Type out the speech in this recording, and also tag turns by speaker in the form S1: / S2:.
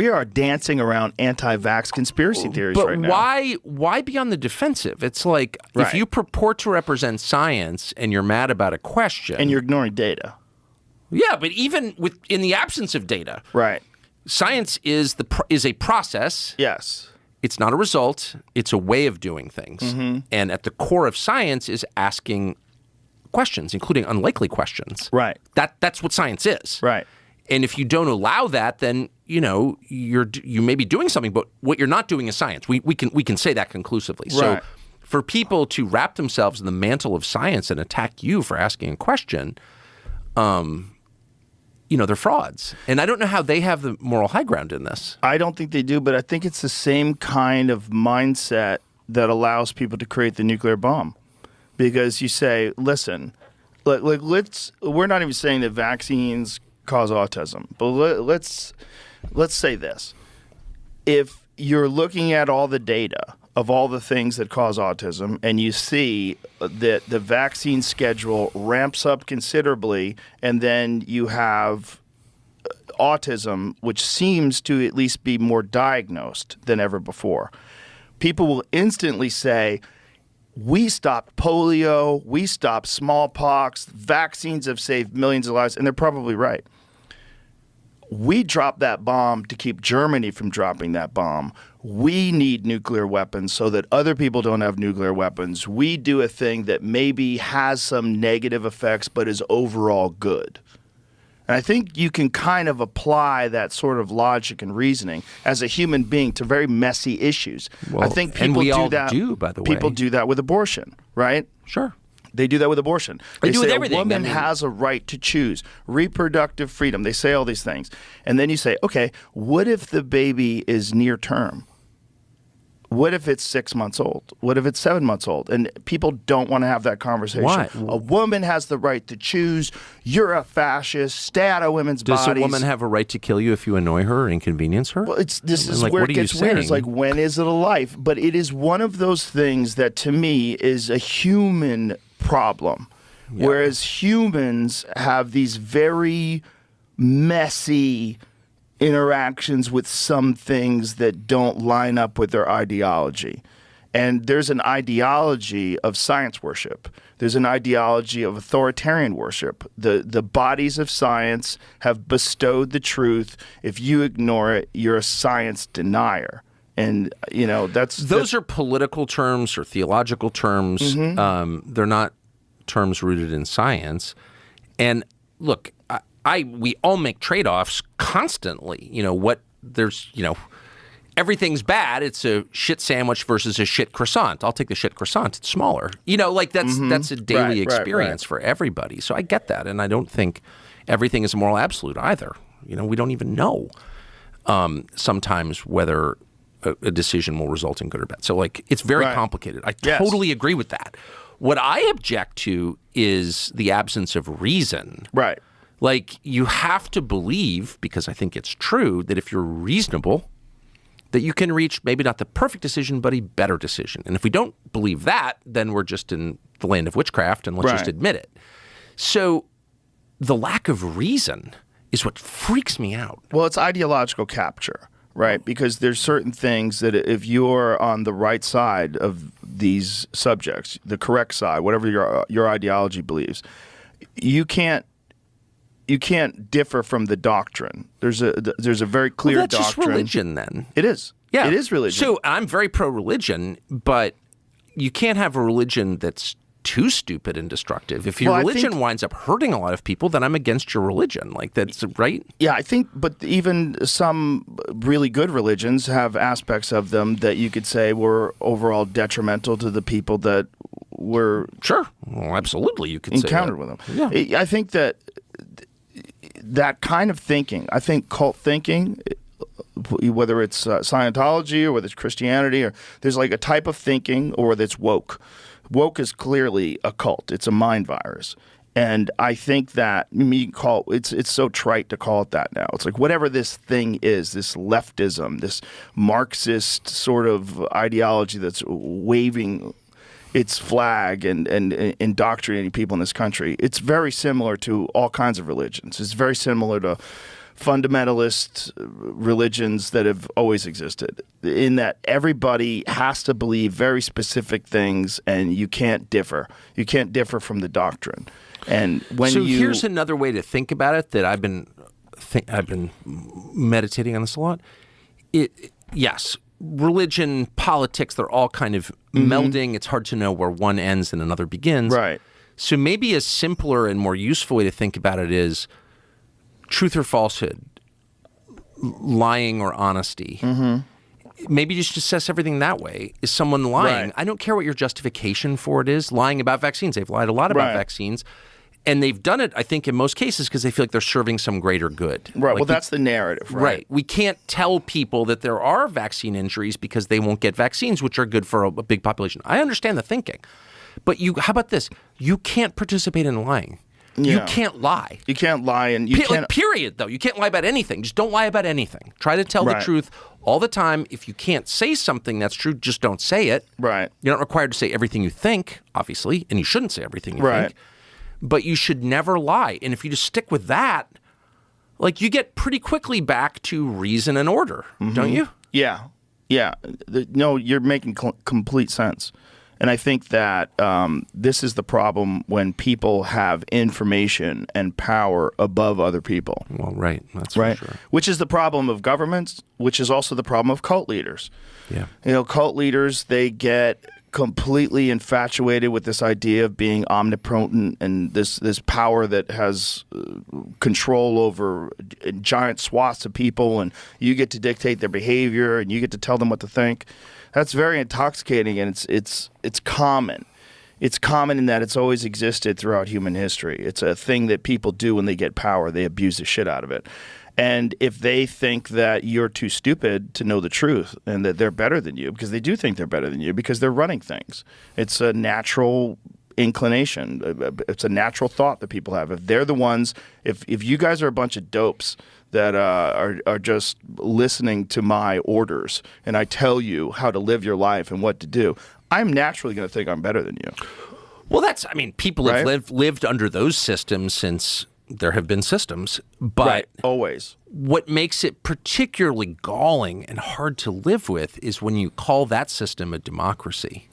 S1: We are dancing around anti-vax conspiracy theories right now.
S2: But why be on the defensive? It's like if you purport to represent science and you're mad about a question.
S1: And you're ignoring data.
S2: Yeah, but even in the absence of data.
S1: Right.
S2: Science is a process.
S1: Yes.
S2: It's not a result. It's a way of doing things. Mm-hmm. And at the core of science is asking questions, including unlikely questions.
S1: Right.
S2: That's what science is.
S1: Right.
S2: And if you don't allow that, then you may be doing something, but what you're not doing is science. We can say that conclusively.
S1: Right.
S2: So for people to wrap themselves in the mantle of science and attack you for asking a question, they're frauds. And I don't know how they have the moral high ground in this.
S1: I don't think they do, but I think it's the same kind of mindset that allows people to create the nuclear bomb. Because you say, listen, we're not even saying that vaccines cause autism, but let's say this. If you're looking at all the data of all the things that cause autism and you see that the vaccine schedule ramps up considerably and then you have autism, which seems to at least be more diagnosed than ever before, people will instantly say, we stopped polio, we stopped smallpox, vaccines have saved millions of lives, and they're probably right. We dropped that bomb to keep Germany from dropping that bomb. We need nuclear weapons so that other people don't have nuclear weapons. We do a thing that maybe has some negative effects but is overall good. And I think you can kind of apply that sort of logic and reasoning as a human being to very messy issues.
S2: Well,
S1: I think people
S2: do
S1: that.
S2: By the way.
S1: People do that with abortion, right?
S2: Sure.
S1: They do that with abortion.
S2: They do
S1: say
S2: with everything.
S1: A woman has a right to choose reproductive freedom. They say all these things. And then you say, okay, what if the baby is near term? What if it's 6 months old? What if it's 7 months old? And people don't want to have that conversation.
S2: Why?
S1: A woman has the right to choose. You're a fascist. Stay out of women's bodies.
S2: Does a woman have a right to kill you if you annoy her or inconvenience her?
S1: Well, this is where it gets weird. It's like, when is it a life? But it is one of those things that, to me, is a human problem. Yeah. Whereas humans have these very messy interactions with some things that don't line up with their ideology. And there's an ideology of science worship. There's an ideology of authoritarian worship. The bodies of science have bestowed the truth. If you ignore it, you're a science denier. And, those
S2: are political terms or theological terms. Mm-hmm. They're not terms rooted in science. And look, we all make trade-offs constantly. Everything's bad. It's a shit sandwich versus a shit croissant. I'll take the shit croissant. It's smaller. That's a daily experience for everybody. So I get that. And I don't think everything is a moral absolute either. We don't even know sometimes whether a decision will result in good or bad. So it's very complicated. I totally agree with that. What I object to is the absence of reason.
S1: Right.
S2: You have to believe, because I think it's true, that if you're reasonable, that you can reach maybe not the perfect decision, but a better decision. And if we don't believe that, then we're just in the land of witchcraft, and let's just admit it. So the lack of reason is what freaks me out.
S1: Well, it's ideological capture, right? Because there's certain things that if you're on the right side of these subjects, the correct side, whatever your ideology believes, you can't differ from the doctrine. There's a very clear doctrine.
S2: That's just religion, then.
S1: It is.
S2: Yeah.
S1: It is religion.
S2: So I'm very pro-religion, but you can't have a religion that's too stupid and destructive. If your religion winds up hurting a lot of people, then I'm against your religion. That's right?
S1: Yeah, I think, but even some really good religions have aspects of them that you could say were overall detrimental to the people that were
S2: Sure. Well, absolutely, you could
S1: encountered
S2: say
S1: with them. Yeah. I think that kind of thinking, I think cult thinking, whether it's Scientology or whether it's Christianity, or there's a type of thinking, or whether it's woke. Woke is clearly a cult. It's a mind virus. And I think that it's so trite to call it that now. It's whatever this thing is, this leftism, this Marxist sort of ideology that's waving its flag and indoctrinating people in this country. It's very similar to all kinds of religions. It's very similar to fundamentalist religions that have always existed, in that everybody has to believe very specific things, and you can't differ. You can't differ from the doctrine. And when
S2: here's another way to think about it that I've been meditating on this a lot. Yes, religion, politics, they're all kind of melding. It's hard to know where one ends and another begins.
S1: Right.
S2: So maybe a simpler and more useful way to think about it is truth or falsehood, lying or honesty. Maybe just assess everything that way. Is someone lying?
S1: Right.
S2: I don't care what your justification for it is. Lying about vaccines. They've lied a lot about vaccines. And they've done it, I think, in most cases because they feel like they're serving some greater good.
S1: Right.
S2: Like
S1: Well, that's the narrative, right?
S2: We can't tell people that there are vaccine injuries because they won't get vaccines, which are good for a big population. I understand the thinking. But how about this? You can't participate in lying.
S1: Yeah.
S2: You can't lie.
S1: You can't lie, and you can't.
S2: Like, period, though. You can't lie about anything. Just don't lie about anything. Try to tell the truth all the time. If you can't say something that's true, just don't say it.
S1: Right.
S2: You're not required to say everything you think, obviously, and you shouldn't say everything you think. But you should never lie. And if you just stick with that, like, you get pretty quickly back to reason and order, don't you?
S1: Yeah. Yeah. No, you're making complete sense. And I think that this is the problem when people have information and power above other people.
S2: Well, right. That's for sure.
S1: Which is the problem of governments, which is also the problem of cult leaders.
S2: Yeah.
S1: You know, cult leaders, they get completely infatuated with this idea of being omnipotent and this power that has control over giant swaths of people, and you get to dictate their behavior and you get to tell them what to think. That's very intoxicating, and it's common. It's common in that it's always existed throughout human history. It's a thing that people do when they get power. They abuse the shit out of it. And if they think that you're too stupid to know the truth and that they're better than you, because they do think they're better than you because they're running things. It's a natural inclination. It's a natural thought that people have. If they're the ones, if you guys are a bunch of dopes that are just listening to my orders and I tell you how to live your life and what to do, I'm naturally going to think I'm better than you.
S2: Well, people have lived under those systems since there have been systems, but
S1: always.
S2: What makes it particularly galling and hard to live with is when you call that system a democracy.